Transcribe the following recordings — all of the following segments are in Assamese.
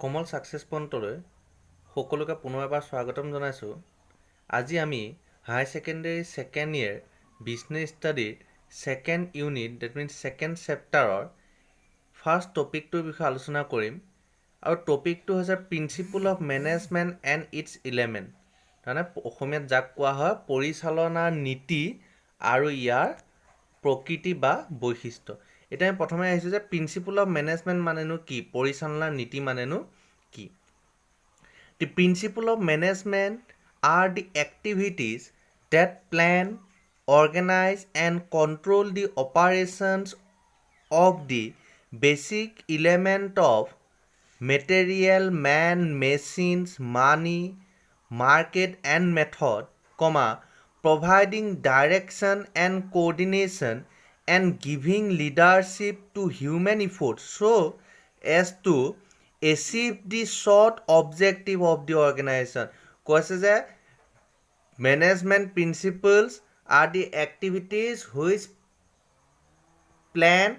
কমল ছাকচেছ পইণ্টলৈ সকলোকে পুনৰ এবাৰ স্বাগতম জনাইছোঁ। আজি আমি higher secondary second year business ষ্টাডিৰ second unit that means second চেপ্টাৰৰ ফাৰ্ষ্ট টপিকটোৰ বিষয়ে আলোচনা কৰিম। আৰু টপিকটো হৈছে principle of management and its element, তাৰমানে অসমীয়াত যাক কোৱা হয় পৰিচালনাৰ নীতি আৰু ইয়াৰ প্ৰকৃতি বা বৈশিষ্ট্য। এতিয়া আমি প্ৰথমে আহিছোঁ যে প্ৰিন্সিপল অফ মেনেজমেণ্ট মানেনো কি, পৰিচালনাৰ নীতি মানেনো কি। The principle of management are the activities that plan, organize and control the operations of the basic element of material, man, machines, money, market and method, providing direction and coordination and giving leadership to human efforts so as to achieve the short objective of the organization. কৈছে যে management principles are the activities which plan,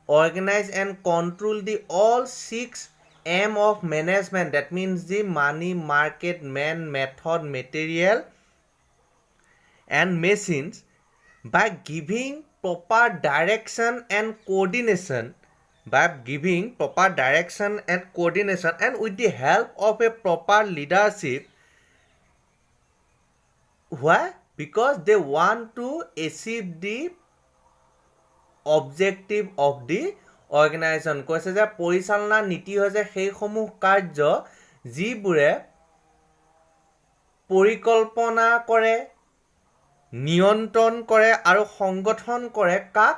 organize and control the all 6 M of management. That means the money, market, man, method, material and machines by giving proper direction and coordination and with the help of a proper leadership. Why? Because they want to achieve the objective of the organization. কৈছে যে পৰিচালনা নীতি হৈছে সেইসমূহ কাৰ্য যিবোৰে পৰিকল্পনা কৰে, নিয়ন্ত্ৰণ কৰে আৰু সংগঠন কৰে কাক?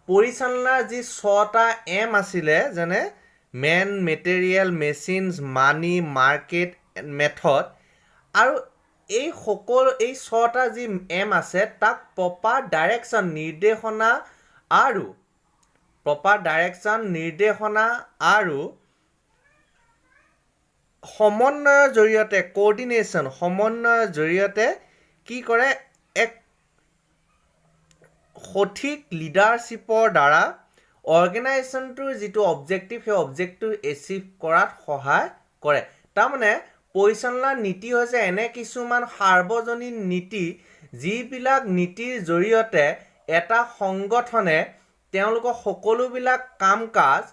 পৰিচালনাৰ যি 6টা এম আছিলে, যেনে মেন, মেটেৰিয়েল, মেচিনছ, মানি, মাৰ্কেট, মেথড, আৰু এই 6টা যি এম আছে তাক প্ৰপাৰ ডাইৰেকশ্যন নিৰ্দেশনা আৰু সমন্বয়ৰ জৰিয়তে সমন্বয়ৰ জৰিয়তে কি কৰে? এক সঠিক লিডাৰশ্বিপৰ দ্বাৰা অৰ্গেনাইজেশ্যনটোৰ যিটো অবজেক্টিভ সেই অবজেক্টিভ এচিভ কৰাত সহায় কৰে। তাৰমানে পৰিচালনাৰ নীতি হৈছে এনে কিছুমান সাৰ্বজনীন নীতি যিবিলাক নীতিৰ জৰিয়তে এটা সংগঠনে তেওঁলোকৰ সকলোবিলাক কাম কাজ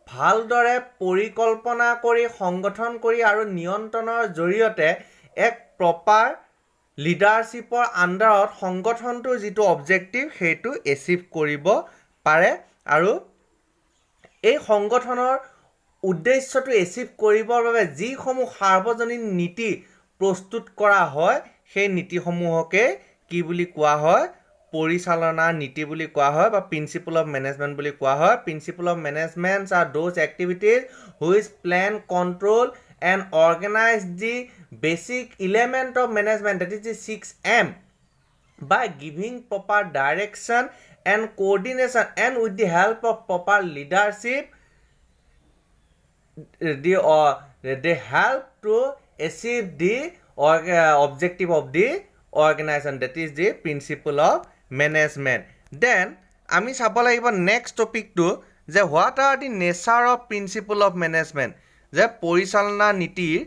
ভালদৰে পৰিকল্পনা কৰি সংগঠন কৰি আৰু নিয়ন্ত্ৰণৰ জৰিয়তে এক প্ৰপাৰ লিডাৰশ্বিপৰ আণ্ডাৰত সংগঠনটোৰ যিটো অবজেক্টিভ সেইটো এচিভ কৰিব পাৰে। আৰু এই সংগঠনৰ উদ্দেশ্যটো এচিভ কৰিবৰ বাবে যিসমূহ সাৰ্বজনীন নীতি প্ৰস্তুত কৰা হয় সেই নীতিসমূহকে কি বুলি কোৱা হয়? পৰিচালনা নীতি বুলি কোৱা হয় বা প্ৰিন্সিপল অফ মেনেজমেণ্ট বুলি কোৱা হয়। Principle of management are those activities which plan, control and organize the basic element of management, that is the 6M, by giving proper direction and coordination and with the help of proper leadership they help to achieve the objective of the organization, that is the principle of management. Then আমি চাব লাগিব নেক্সট টপিকটো যে what are the nature of principle of management, যে পৰিচালনা নীতিৰ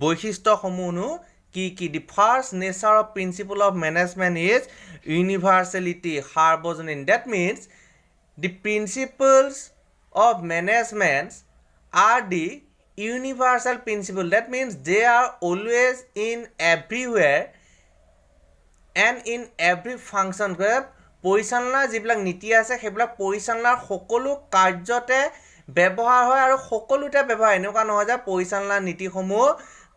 বৈশিষ্ট্যসমূহনো কি কি। The first nature of principle of management is universality, সাৰ্বজনীন। That means the principles of management are the universal principle. That means they are always in everywhere and in every function. পৰিচালনাৰ যিবিলাক নীতি আছে সেইবিলাক পৰিচালনাৰ সকলো কাৰ্যতে ব্যৱহাৰ হয় আৰু সকলোতে ব্যৱহাৰ। এনেকুৱা নহয় যে পৰিচালনাৰ নীতিসমূহ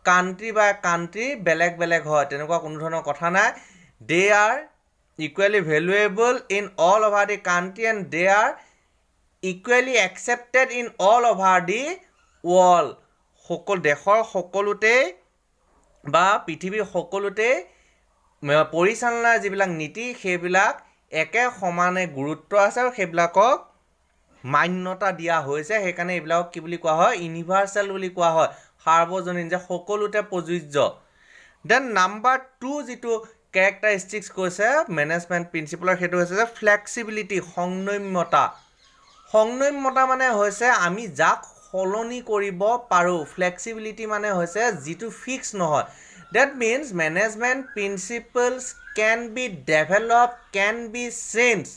কাণ্ট্ৰি বাই কাণ্ট্ৰি বেলেগ বেলেগ হয়, তেনেকুৱা কোনো ধৰণৰ কথা নাই। They are equally valuable in all over the country and they are equally accepted in all over the world. দেশৰ সকলোতেই বা পৃথিৱীৰ সকলোতেই পৰিচালনাৰ যিবিলাক নীতি সেইবিলাক একে সমানে গুৰুত্ব আছে আৰু সেইবিলাকক মান্যতা দিয়া হৈছে। সেইকাৰণে এইবিলাকক কি বুলি কোৱা হয়? ইউনিভাৰ্চেল বুলি কোৱা হয়, সাৰ্বজনীন, যে সকলোতে প্ৰযোজ্য। দেন নাম্বাৰ 2 যিটো কেৰেক্টাৰিষ্টিক্স কৈছে মেনেজমেণ্ট প্ৰিন্সিপলৰ, সেইটো হৈছে যে ফ্লেক্সিবিলিটি, সংনম্যতা। সংনম্যতা মানে হৈছে আমি যাক সলনি কৰিব পাৰোঁ ফ্লেক্সিবিলিটি মানে হৈছে যিটো ফিক্স নহয় that means management principles can be developed can be changed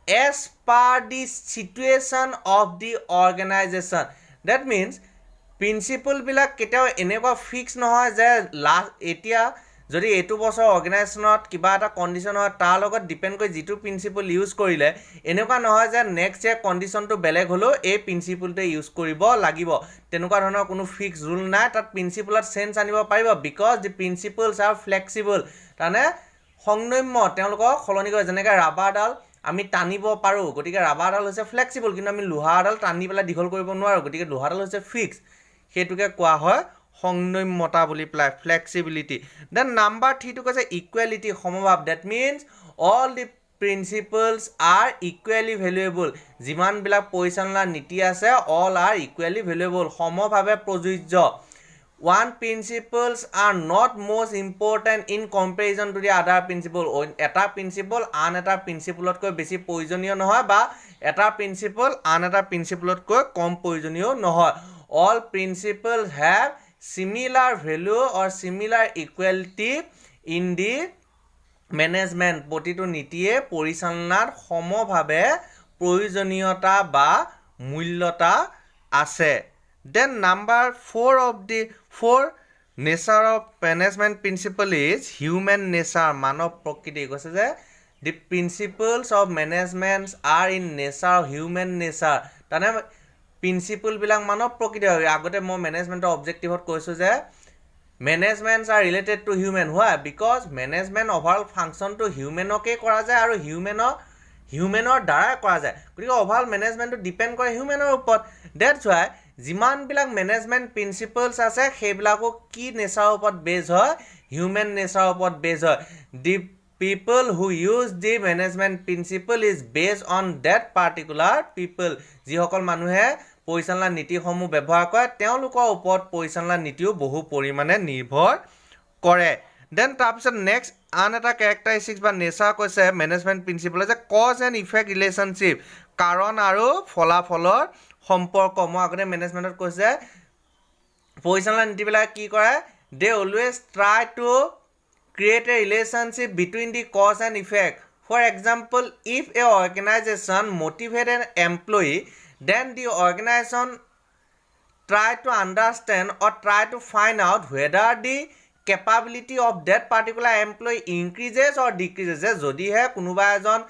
as per the situation of the organization that means principle বিলাক কেতিয়াও এনেকুৱা ফিক্স নহয় যে এতিয়া যদি এইটো বছৰ অৰ্গেনাইজেশ্যনত কিবা এটা কণ্ডিশ্যন হয় তাৰ লগত ডিপেণ্ড কৰি যিটো প্ৰিন্সিপল ইউজ কৰিলে এনেকুৱা নহয় যে নেক্সট ইয়াৰ কণ্ডিশ্যনটো বেলেগ হ'লেও এই প্ৰিন্সিপলটোৱে ইউজ কৰিব লাগিব তেনেকুৱা ধৰণৰ কোনো ফিক্স ৰুল নাই তাত প্ৰিন্সিপলত চেঞ্জ আনিব পাৰিব because the principles R flexible তাৰমানে সংনম্য তেওঁলোকক সলনি কৰে যেনেকৈ ৰাবাৰডাল আমি টানিব পাৰোঁ গতিকে ৰাবাৰডাল হৈছে ফ্লেক্সিবল কিন্তু আমি লোহাৰডাল টানি পেলাই দীঘল কৰিব নোৱাৰোঁ গতিকে লোহাৰডাল হৈছে ফিক্স সেইটোকে কোৱা হয় সংনম্যতা বুলি পেলাই ফ্লেক্সিবিলিটি দেন নাম্বাৰ 3 টো কৈছে ইকুৱেলিটি সমভাৱ that means all the principles are equally valuable যিমানবিলাক পৰিচালনা নীতি আছে অল আৰ ইকুৱেলি ভেলুৱেবল সমভাৱে প্ৰযোজ্য one principles are not most important in comparison to the other principle এটা প্ৰিন্সিপল আন এটা প্ৰিন্সিপলতকৈ বেছি প্ৰয়োজনীয় নহয় বা এটা প্ৰিন্সিপল আন এটা প্ৰিন্সিপলতকৈ কম প্ৰয়োজনীয় নহয় all principles have similar value or similar equality in the management প্ৰতিটো নীতিয়ে পৰিচালনাত সমভাৱে প্ৰয়োজনীয়তা বা মূল্যতা আছে then number 4 of the 4 nature of management principle is human nature মানৱ প্ৰকৃতি কৈছে যে the principles of management are in nature human nature তাৰমানে প্ৰিন্সিপল বিলাক মানৱ প্ৰকৃতি হয় আগতে মই মেনেজমেন্টৰ অবজেক্টিভত কৈছো যে managements are related to human why because management overall ফাংচনটো হিউমেনকে কৰা যায় আৰু হিউমেনৰ দ্বাৰাই কৰা যায় গতিকে ওভাৰঅল মেনেজমেন্টটো ডিপেণ্ড কৰে হিউমেনৰ ওপৰত দ্যাটছ ৱাই যিমানবিলাক মেনেজমেন্ট প্ৰিন্সিপলছ আছে সেইবিলাকো কি নেচাৰৰ ওপৰত বেজ হয় হিউমেন নেচাৰৰ ওপৰত বেজ হয় দি people who use the management principle is based on that particular people যিসকল মানুহে পৰিচালনা নীতিসমূহ ব্যৱহাৰ কৰে তেওঁলোকৰ ওপৰত পৰিচালনা নীতিও বহু পৰিমাণে নিৰ্ভৰ কৰে দেন তাৰপিছত নেক্সট আন এটা কেৰেক্টাৰিষ্টিক্স বা নেচাৰ কৈছে মেনেজমেণ্ট প্ৰিন্সিপল যে কজ এণ্ড ইফেক্ট ৰিলেশ্যনশ্বিপ কাৰণ আৰু ফলাফলৰ সম্পৰ্ক মই আগতে মেনেজমেণ্টত কৈছে পৰিচালনা নীতিবিলাক কি কৰে they always try to create a relationship between the cause and effect. For example, if a organization motivates an employee, then the organization try to understand or try to find out whether the capability of that particular employee increases or decreases. যদিহে কোনোবা এজন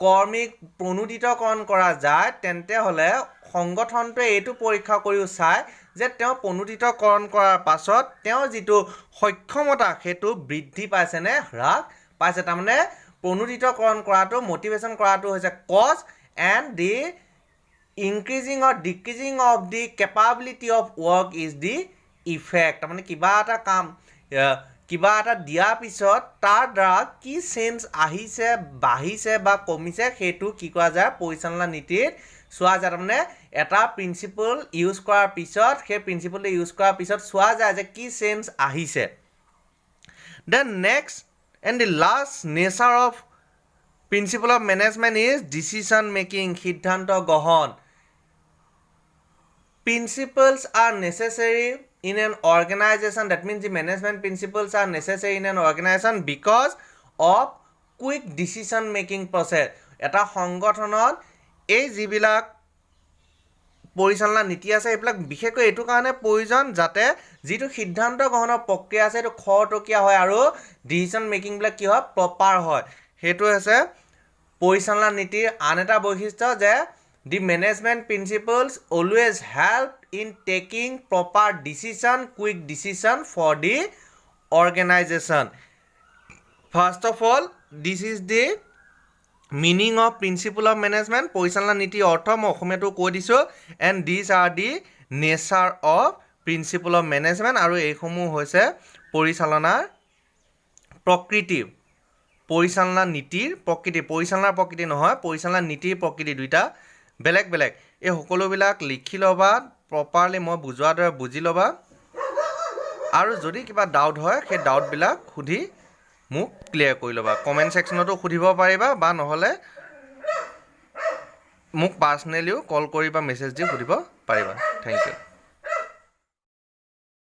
কৰ্মীক প্ৰণোদিতকৰণ কৰা যায় তেন্তে হলে সংগঠনটোৱে এইটো পৰীক্ষা কৰিও চায় যে তেওঁ প্ৰণোদিতকৰণ কৰাৰ পাছত তেওঁ যিটো সক্ষমতা সেইটো বৃদ্ধি পাইছে নে হ্ৰাস পাইছে তাৰমানে প্ৰণোদিতকৰণ কৰাটো মোটিভেশ্যন কৰাটো হৈছে cause and the increasing or decreasing of the capability of work is the effect তাৰমানে কিবা এটা কাম কিবা এটা দিয়াৰ পিছত তাৰ দ্বাৰা কি চেঞ্জ আহিছে বাঢ়িছে বা কমিছে সেইটো কি কৰা যায় পৰিচালনা নীতিত চোৱা যায় তাৰমানে এটা প্ৰিন্সিপল ইউজ কৰাৰ পিছত সেই প্ৰিন্সিপলটো ইউজ কৰাৰ পিছত চোৱা যায় যে কি চেঞ্জ আহিছে then next and the last nature of principle of management is decision making সিদ্ধান্ত গ্ৰহণ principles are necessary in an organization that means the management principles are necessary in an organization because of quick decision making process এটা সংগঠনত এই যিবিলাক পৰিচালনা নীতি আছে এইবিলাক বিশেষকৈ এইটো কাৰণে প্ৰয়োজন যাতে যিটো সিদ্ধান্ত গ্ৰহণৰ প্ৰক্ৰিয়া আছে সেইটো খৰতকীয়া হয় আৰু ডিচিশ্যন মেকিংবিলাক কি হয় প্ৰপাৰ হয় সেইটো হৈছে পৰিচালনা নীতিৰ আন এটা বৈশিষ্ট্য যে the management principles always help in taking proper quick decision for the organization. First of all, this is the meaning of principle of management. পৰিচালনা নীতি অৰ্থ মই অসমীয়াটো কৈ দিছোঁ and these are the nature of principle of management আৰু এইসমূহ হৈছে পৰিচালনাৰ প্ৰকৃতি পৰিচালনা নীতিৰ প্ৰকৃতি পৰিচালনাৰ প্ৰকৃতি নহয় পৰিচালনা নীতিৰ প্ৰকৃতি দুইটা বেলেগ বেলেগ এই সকলোবিলাক লিখি ল'বা প্ৰপাৰলি মই বুজোৱাৰ দৰে বুজি ল'বা আৰু যদি কিবা ডাউট হয় সেই ডাউটবিলাক সুধি মোক ক্লিয়াৰ কৰি ল'বা কমেণ্ট ছেকশ্যনতো সুধিব পাৰিবা বা নহ'লে মোক পাৰ্চনেলিও কল কৰি বা মেছেজ দি সুধিব পাৰিবা। Thank U.